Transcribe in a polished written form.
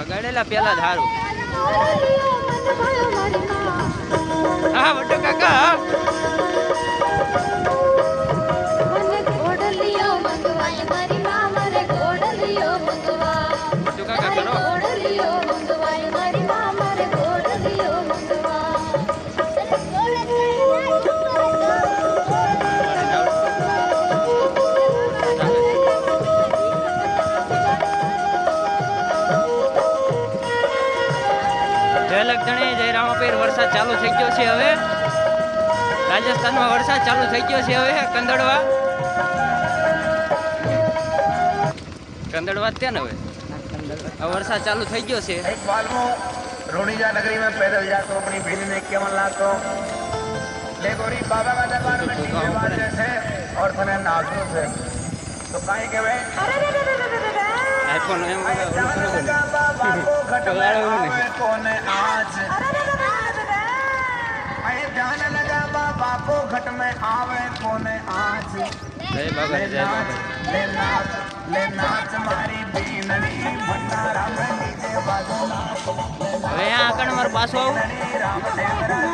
ગળેલા પેલા જ હારું. હા વડો કાકા વડો કાકા કરો. જયલક્ષણી જય રામાપીર. વરસાદ ચાલુ થઈ ગયો છે હવે. રાજસ્થાનમાં વરસાદ ચાલુ થઈ ગયો છે હવે. કંદડવા ત્યાં ને હવે वरसाद चालू થઈ ગયો છે। एक बालमो रोनिजा नगरी में पैदल जातो अपनी भीड़ ने केवल लातो लेगोरी बाबा का दरबार में डीजे बाजे से और तने नाचो से तो काहे के वे आईफोन एम बाबा कोने आज आए ध्यान लगा बाबा को घट में आवे कोने आज जय बाबा जय बाबा ले नाच मारी बीनड़ी भंडारा में डीजे बाजो હવે આ આગળ મારો પાછો આવું रामदेव